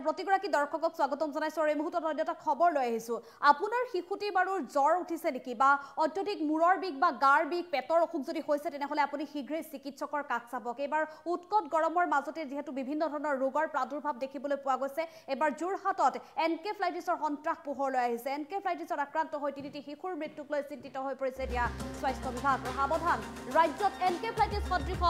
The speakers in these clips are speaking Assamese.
প্ৰতিগৰাকী দৰ্শকক স্বাগতম জনাইছো আৰু এই মুহূৰ্তত এটা খবৰ লৈ আহিছো আপোনাৰ শিশুটি বাৰু জ্বৰ উঠিছে নেকি বা অত্যধিক মূৰৰ বিষ বা গাৰ বিষ পেটৰ অসুখ যদি হৈছে তেনেহলে আপুনি শীঘ্ৰে চিকিৎসকৰ কাষ চাবক এবাৰ উৎকট গৰমৰ মাজতে যেহেতু বিভিন্ন ধৰণৰ ৰোগৰ প্ৰাদুৰ্ভাৱ দেখিবলৈ পোৱা গৈছে এবাৰ যোৰহাটত এনকেফ্লাইটিছৰ সন্ত্ৰাস পোহৰলৈ আহিছে এনকেফ্লাইটিছত আক্ৰান্ত হৈ তিনিটি শিশুৰ মৃত্যুক লৈ চিন্তিত হৈ পৰিছে এতিয়া স্বাস্থ্য বিভাগ সাৱধান ৰাজ্যত এনকেফ্লাইটিছ সদৃশ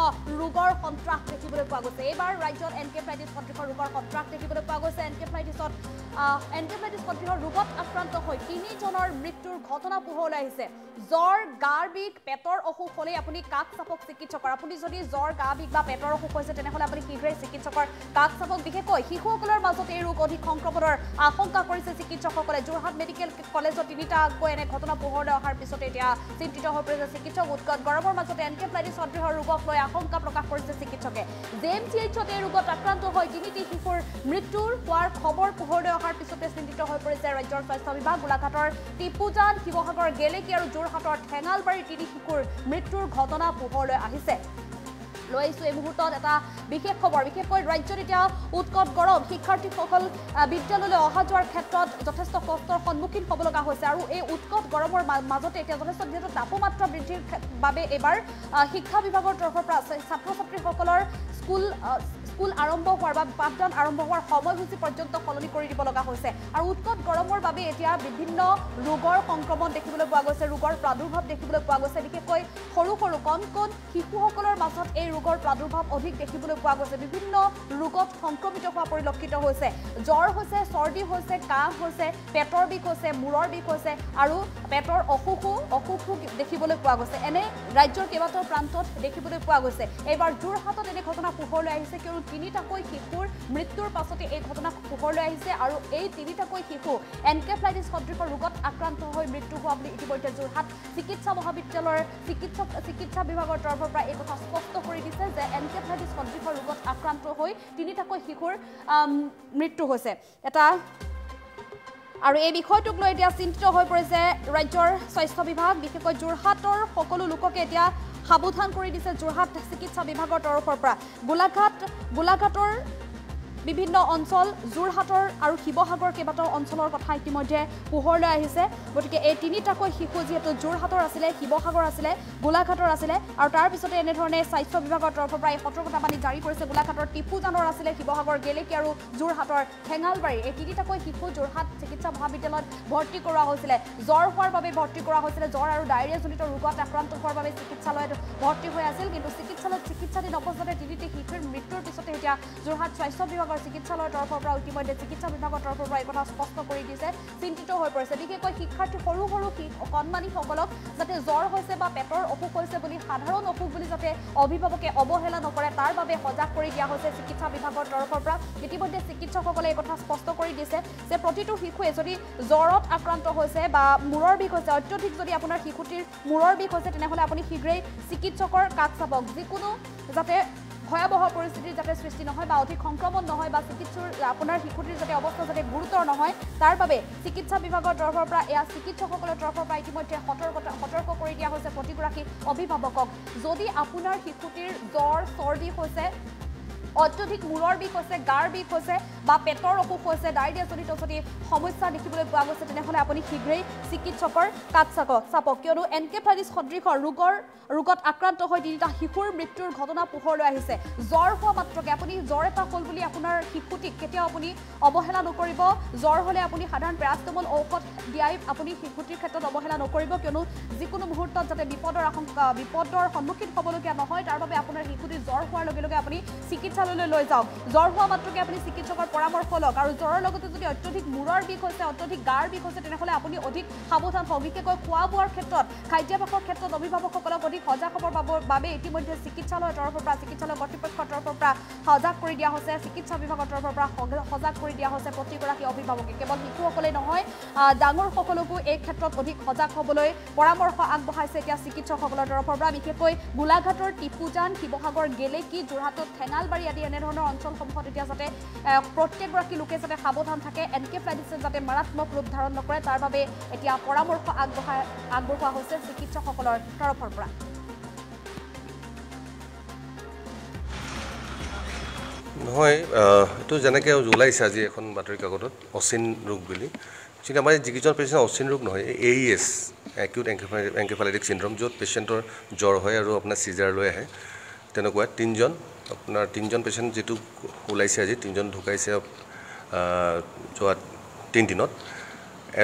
ৰোগৰ সন্ত্ৰাস দেখিবলৈ পোৱা গৈছে এবাৰ ৰাজ্যত এনকেফ্লাইটিছ সদৃশ ৰোগৰ সন্ত্ৰাস দেখিবলৈ পোৱা গৈছে এনকেফ্লাইটিছ সদৃশ ৰোগত আক্ৰান্ত হৈ তিনিজনৰ মৃত্যুৰ ঘটনা পোহৰলৈ আহিছে জ্বৰ গাৰ বিষ পেটৰ অসুখ হলে আপুনি কাষ চাপক চিকিৎসকৰ আপুনি যদি জ্বৰ গা বিষ বা পেটৰ অসুখ হৈছে তেনেহলে আপুনি শীঘ্ৰে চিকিৎসকৰ কাষ চাপক বিশেষকৈ শিশুসকলৰ মাজত এই ৰোগ অধিক সংক্ৰমণৰ আশংকা কৰিছে চিকিৎসকসকলে যোৰহাট মেডিকেল কলেজত তিনিটাকৈ এনে ঘটনা পোহৰলৈ অহাৰ পিছতে এতিয়া চিন্তিত হৈ পৰিছে চিকিৎসক উৎকট গৰমৰ মাজতে এনকেফ্লাইটিছ সদৃশ ৰোগক লৈ আশংকা প্ৰকাশ কৰিছে চিকিৎসকে জেএমচিএইচত এই ৰোগত আক্ৰান্ত হৈ তিনিটি শিশুৰ মৃত্যুৰ হোৱাৰ খবৰ পোহৰলৈ অহাৰ পিছতে চিন্তিত হৈ পৰিছে ৰাজ্যৰ স্বাস্থ্য বিভাগ গোলাঘাটৰ টিপুজান শিৱসাগৰ গেলেকী আৰু যোৰহাটৰ ঠেঙালবাৰীৰ তিনি শিশুৰ মৃত্যুৰ ঘটনা পোহৰলৈ আহিছে লৈ আহিছো এই মুহূৰ্তত এটা বিশেষ খবৰ বিশেষকৈ ৰাজ্যত এতিয়া উৎকট গৰম শিক্ষাৰ্থীসকল বিদ্যালয়লৈ অহা যোৱাৰ ক্ষেত্ৰত যথেষ্ট কষ্টৰ সন্মুখীন হ'ব লগা হৈছে আৰু এই উৎকট গৰমৰ মাজতে এতিয়া যথেষ্ট যিহেতু তাপমাত্ৰা বৃদ্ধিৰ বাবে এবাৰ শিক্ষা বিভাগৰ তৰফৰ পৰা ছাত্ৰ ছাত্ৰীসকলৰ স্কুল আৰম্ভ হোৱাৰ বা পাঠদান আৰম্ভ হোৱাৰ সময়সূচী পৰ্যন্ত সলনি কৰি দিব লগা হৈছে আৰু উৎকট গৰমৰ বাবে এতিয়া বিভিন্ন ৰোগৰ সংক্ৰমণ দেখিবলৈ পোৱা গৈছে ৰোগৰ প্ৰাদুৰ্ভাৱ দেখিবলৈ পোৱা গৈছে বিশেষকৈ সৰু সৰু কণ শিশুসকলৰ মাজত এই ৰোগৰ প্ৰাদুৰ্ভাৱ অধিক দেখিবলৈ পোৱা গৈছে বিভিন্ন ৰোগত সংক্ৰমিত হোৱা পৰিলক্ষিত হৈছে জ্বৰ হৈছে চৰ্দি হৈছে কাহ হৈছে পেটৰ বিষ হৈছে মূৰৰ বিষ হৈছে আৰু পেটৰ অসুখো দেখিবলৈ পোৱা গৈছে এনে ৰাজ্যৰ কেইবাটাও প্ৰান্তত দেখিবলৈ পোৱা গৈছে এইবাৰ যোৰহাটত এনে ঘটনা পোহৰলৈ আহিছে কিয়নো তিনিটাকৈ শিশুৰ মৃত্যুৰ পাছতে এই ঘটনা পোহৰলৈ আহিছে আৰু এই তিনিটাকৈ শিশু এনকেফ্লাইটিছ সদৃশ ৰোগত আক্ৰান্ত হৈ মৃত্যু হোৱা বুলি ইতিমধ্যে যোৰহাট চিকিৎসা মহাবিদ্যালয়ৰ চিকিৎসা বিভাগৰ তৰফৰ পৰা এই কথা স্পষ্ট কৰি দিছে যে এনকেফ্লাইটিছ সদৃশ ৰোগত আক্ৰান্ত হৈ তিনিটাকৈ শিশুৰ মৃত্যু হৈছে আৰু এই বিষয়টোক লৈ এতিয়া চিন্তিত হৈ পৰিছে ৰাজ্যৰ স্বাস্থ্য বিভাগ বিশেষকৈ যোৰহাটৰ সকলো লোককে এতিয়া সাৱধান কৰি দিছে যোৰহাট চিকিৎসা বিভাগৰ তৰফৰ পৰা গোলাঘাটৰ বিভিন্ন অঞ্চল যোৰহাটৰ আৰু শিৱসাগৰ কেইবাটাও অঞ্চলৰ কথা ইতিমধ্যে পোহৰলৈ আহিছে গতিকে এই তিনিটাকৈ শিশু যিহেতু যোৰহাটৰ আছিলে শিৱসাগৰ আছিলে গোলাঘাটৰ আছিলে আৰু তাৰ পিছতে এনেধৰণে স্বাস্থ্য বিভাগৰ তৰফৰ পৰা এই সতৰ্কতাবাণী জাৰি কৰিছে গোলাঘাটৰ টিপুজানৰ আছিলে শিৱসাগৰ গেলেকী আৰু যোৰহাটৰ ঠেঙালবাৰী এই তিনিটাকৈ শিশু যোৰহাট চিকিৎসা মহাবিদ্যালয়ত ভৰ্তি কৰোৱা হৈছিলে জ্বৰ হোৱাৰ বাবে ভৰ্তি কৰা হৈছিলে জ্বৰ আৰু ডায়েৰিয়াজনিত ৰোগত আক্ৰান্ত হোৱাৰ বাবে চিকিৎসালয়ত ভৰ্তি হৈ আছিল কিন্তু চিকিৎসালয়ত চিকিৎসাধীন অৱস্থাতে তিনিটি শিশুৰ মৃত্যুৰ পিছতে এতিয়া যোৰহাট স্বাস্থ্য বিভাগৰ চিকিৎসালয়ৰ তৰফৰ পৰা ইতিমধ্যে চিকিৎসা বিভাগৰ তৰফৰ পৰা এই কথা স্পষ্ট কৰি দিছে চিন্তিত হৈ পৰিছে বিশেষকৈ শিক্ষাৰ্থী সৰু কণমানিসকলক যাতে জ্বৰ হৈছে বা পেটৰ অসুখ হৈছে বুলি সাধাৰণ অসুখ বুলি যাতে অভিভাৱকে অৱহেলা নকৰে তাৰ বাবে সজাগ কৰি দিয়া হৈছে চিকিৎসা বিভাগৰ তৰফৰ পৰা ইতিমধ্যে চিকিৎসকসকলে এই কথা স্পষ্ট কৰি দিছে যে প্ৰতিটো শিশুৱে যদি জ্বৰত আক্ৰান্ত হৈছে বা মূৰৰ বিষ হৈছে অত্যধিক যদি আপোনাৰ শিশুটিৰ মূৰৰ বিষ হৈছে তেনেহ'লে আপুনি শীঘ্ৰেই চিকিৎসকৰ কাষ চাপক যিকোনো যাতে ভয়াবহ পৰিস্থিতিৰ যাতে সৃষ্টি নহয় বা অধিক সংক্ৰমণ নহয় বা আপোনাৰ শিশুটিৰ যাতে অৱস্থা যাতে গুৰুতৰ নহয় তাৰ বাবে চিকিৎসা বিভাগৰ তৰফৰ পৰা এয়া চিকিৎসকসকলৰ তৰফৰ পৰা ইতিমধ্যে সতৰ্ক কৰি দিয়া হৈছে প্ৰতিগৰাকী অভিভাৱকক যদি আপোনাৰ শিশুটিৰ জ্বৰ চৰ্দি হৈছে অত্যধিক মূৰৰ বিষ হৈছে গাৰ বিষ হৈছে বা পেটৰ অসুখ হৈছে ডায়েৰিয়াজনিত যদি সমস্যা দেখিবলৈ পোৱা গৈছে তেনেহ'লে আপুনি শীঘ্ৰেই চিকিৎসকৰ কাষ চাপক কিয়নো এনকেফ্লাইটিছ সদৃশ ৰোগত আক্ৰান্ত হৈ তিনিটা শিশুৰ মৃত্যুৰ ঘটনা পোহৰলৈ আহিছে জ্বৰ হোৱা মাত্ৰকে আপুনি জ্বৰ এটা হ'ল বুলি আপোনাৰ শিশুটিক কেতিয়াও আপুনি অৱহেলা নকৰিব জ্বৰ হ'লে আপুনি সাধাৰণ পেৰাচিটামল ঔষধ দিয়াই আপুনি শিশুটিৰ ক্ষেত্ৰত অৱহেলা নকৰিব কিয়নো যিকোনো মুহূৰ্তত যাতে বিপদৰ সন্মুখীন হ'বলগীয়া নহয় তাৰ বাবে আপোনাৰ শিশুটিৰ জ্বৰ হোৱাৰ লগে লগে আপুনি চিকিৎসালয়লৈ লৈ যাওক জ্বৰ হোৱা মাত্ৰকে আপুনি চিকিৎসকৰ পৰামৰ্শ লওক আৰু জ্বৰৰ লগতে যদি অত্যধিক মূৰৰ বিষ হৈছে অত্যধিক গাৰ বিষ হৈছে তেনেহ'লে আপুনি অধিক সাৱধান হওক বিশেষকৈ খোৱা বোৱাৰ ক্ষেত্ৰত খাদ্যাভ্যাসৰ ক্ষেত্ৰত অভিভাৱকসকলক অধিক সজাগ হ'বৰ বাবে ইতিমধ্যে চিকিৎসালয়ৰ তৰফৰ পৰা চিকিৎসালয় কৰ্তৃপক্ষৰ তৰফৰ পৰা সজাগ কৰি দিয়া হৈছে চিকিৎসা বিভাগৰ তৰফৰ পৰা সজাগ কৰি দিয়া হৈছে প্ৰতিগৰাকী অভিভাৱকে কেৱল শিশুসকলেই নহয় ডাঙৰ সকলকো এই ক্ষেত্ৰত অধিক সজাগ হ'বলৈ পৰামৰ্শ আগবঢ়াইছে এতিয়া চিকিৎসকসকলৰ তৰফৰ পৰা বিশেষকৈ গোলাঘাটৰ টিপুজান শিৱসাগৰ গেলেকী যোৰহাটত ঠেঙালবাৰী আদি এনেধৰণৰ অঞ্চলসমূহত এতিয়া যাতে প্ৰত্যেকগৰাকী লোকে যাতে সাৱধান থাকে এনকেফ্লাইটিছে যাতে মাৰাত্মক ৰূপ ধাৰণ নকৰে তাৰ বাবে এতিয়া পৰামৰ্শ আগবঢ়োৱা হৈছে চিকিৎসকসকলৰ তৰফৰ পৰা নহয় এইটো যেনেকৈ ওলাইছে আজি এখন বাতৰি কাকতত অচিন ৰোগ বুলি কিন্তু আমাৰ যিকেইজন পেচেণ্ট অচিন ৰোগ নহয় AES একিউট এনকেফেলাইটিক চিণ্ড্ৰম য'ত পেচেণ্টৰ জ্বৰ হয় আৰু আপোনাৰ চিজাৰ লৈ আহে তেনেকুৱা তিনিজন পেচেণ্ট যিটো ওলাইছে আজি তিনিজন ঢুকাইছে যোৱা 3 দিনত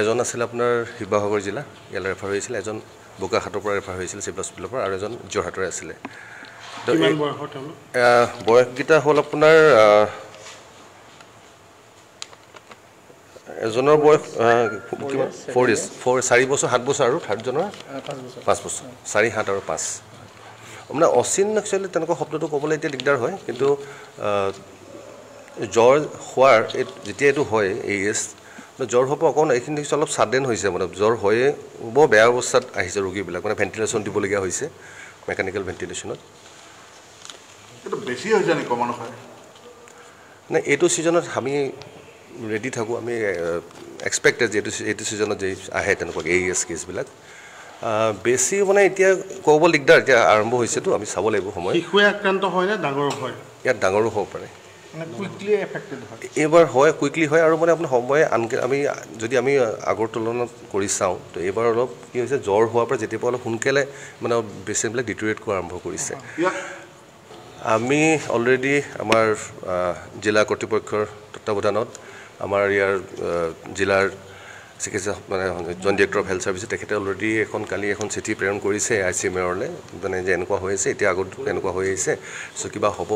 এজন আছিলে আপোনাৰ শিৱসাগৰ জিলা ইয়ালৈ ৰেফাৰ হৈছিল এজন বোকাখাটৰ পৰা ৰেফাৰ হৈছিল চিভিল হস্পিটেলৰ পৰা আৰু এজন যোৰহাটৰে আছিলে বয়সকেইটা হ'ল আপোনাৰ এজনৰ বয়স 4 বছৰ 7 বছৰ আৰু থাৰ্ডজনৰ 5 বছৰ 4 7 আৰু 5 মানে অচিন একচুৱেলি তেনেকুৱা শব্দটো ক'বলৈ এতিয়া দিগদাৰ হয় কিন্তু জ্বৰ হোৱাৰ যেতিয়া এইটো হয় AES জ্বৰ হ'ব অকণ এইখিনি অলপ ছাডেন হৈছে মানে জ্বৰ হয়ে বৰ বেয়া অৱস্থাত আহিছে ৰোগীবিলাক মানে ভেণ্টিলেশ্যন দিবলগীয়া হৈছে মেকানিকেল ভেণ্টিলেশ্যনত এটা বেছি হৈ যায় কমন হয় না এইটো ছিজনত আমি ৰেডি থাকোঁ আমি এক্সপেক্টেড যে এইটো ছিজনত যে আহে তেনেকুৱা AES কেছবিলাক বেছি মানে এতিয়া ক'ব দিগদাৰ এতিয়া আৰম্ভ হৈছেতো আমি চাব লাগিব সময় শিশুৱে আক্ৰান্ত হয় নে ডাঙৰ হয় ইয়াত ডাঙৰো হ'ব পাৰে মানে কুইকলি এফেক্টেড হয় এইবাৰ হয় কুইকলি হয় আৰু মানে আপোনাৰ সময় আনকে যদি আমি আগৰ তুলনাত কৰি চাওঁ তো এইবাৰ অলপ কি হৈছে জ্বৰ হোৱাৰ পৰা যেতিয়াৰ পৰা অলপ সোনকালে মানে পেচেণ্টবিলাক ডিটেৰিয়েট কৰা আৰম্ভ কৰিছে আমি অলৰেডি আমাৰ জিলা কৰ্তৃপক্ষৰ তত্ত্বাৱধানত আমাৰ ইয়াৰ জিলাৰ চিকিৎসা মানে জইণ্ট ডিৰেক্টৰ অফ হেল্থ ছাৰ্ভিচে তেখেতে অলৰেডি কালি এখন চিঠি প্ৰেৰণ কৰিছে ICMRলৈ মানে যে এনেকুৱা হৈ আছে এতিয়া আগত এনেকুৱা হৈ আহিছে চ' কিবা হ'ব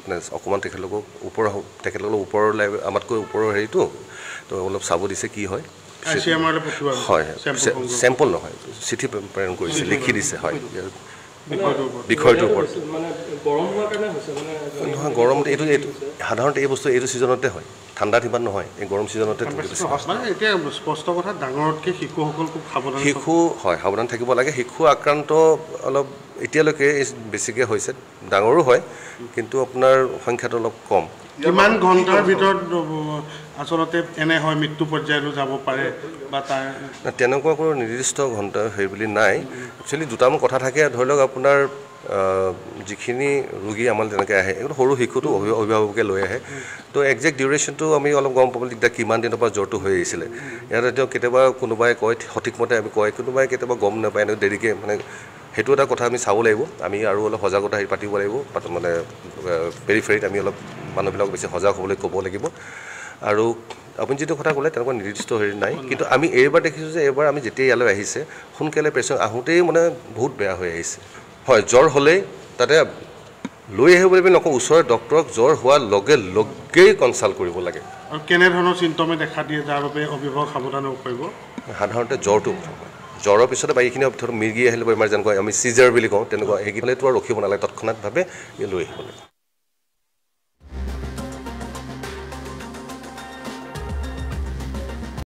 মানে অকণমান তেখেতলোকৰ ওপৰলৈ আমাতকৈ ওপৰৰ হেৰিটো তো অলপ চাব দিছে কি হয় হয় চেম্পল নহয় চিঠি প্ৰেৰণ কৰিছে লিখি দিছে হয় বিষয়টোৰ ওপৰত নহয় গৰম এইটো সাধাৰণতে এই বস্তু এইটো ছিজনতে হয় ঠাণ্ডাত ইমান নহয় এই গৰম ছিজনতে এতিয়া স্পষ্ট কথা ডাঙৰতকৈ শিশুসকল খুব শিশু হয় সাৱধান থাকিব লাগে শিশু আক্ৰান্ত অলপ এতিয়ালৈকে বেছিকৈ হৈছে ডাঙৰো হয় কিন্তু আপোনাৰ সংখ্যাটো অলপ কম কিমান ঘণ্টাৰ ভিতৰত আচলতে এনে হয় মৃত্যু পৰ্যায়লৈ যাব পাৰে বা তাৰ তেনেকুৱা কোনো নিৰ্দিষ্ট ঘণ্টা হেৰি বুলি নাই একচুৱেলি দুটামান কথা থাকে ধৰি লওক আপোনাৰ যিখিনি ৰোগী আমাৰ তেনেকৈ আহে সৰু শিশুটো অভিভাৱকে লৈ আহে তো একজেক্ট ডিউৰেশ্যনটো আমি অলপ গম পাবলৈ দিগদাৰ কিমান দিনৰ পৰা জ্বৰটো হৈ আহিছিলে ইয়াত এতিয়া কেতিয়াবা কোনোবাই কয় সঠিকমতে আমি কয় কোনোবাই কেতিয়াবা গম নাপায় এনেকৈ দেৰিকৈ মানে সেইটো এটা কথা আমি চাব লাগিব আমি আৰু অলপ সজাগতা পাতিব লাগিব মানে পেৰিফেৰীত আমি অলপ মানুহবিলাকক বেছি সজাগ হ'বলৈ ক'ব লাগিব আৰু আপুনি যিটো কথা ক'লে তেনেকুৱা নিৰ্দিষ্ট হেৰি নাই কিন্তু আমি এইবাৰ দেখিছোঁ যে এইবাৰ আমি যেতিয়া ইয়ালৈ আহিছে সোনকালে পেচেণ্ট আহোঁতেই মানে বহুত বেয়া হৈ আহিছে হয় জ্বৰ হ'লেই তাতে লৈ আহিব বুলি নকওঁ ওচৰৰ ডক্তৰক জ্বৰ হোৱাৰ লগে লগেই কনচাল্ট কৰিব লাগে আৰু কেনেধৰণৰ চিম্পটমে দেখা দিয়ে যাৰ বাবে অভিভাৱক সাৱধান হ'ব পাৰিব সাধাৰণতে জ্বৰটো জ্বৰৰ পিছতে বাকীখিনি ধৰক মিৰ্গি আহিলে বেমাৰ যেনেকুৱা আমি চিজাৰ বুলি কওঁ তেনেকুৱা সেইখিনিতো আৰু ৰখিব নালাগে তৎক্ষণাতভাৱে লৈ আহিব লাগে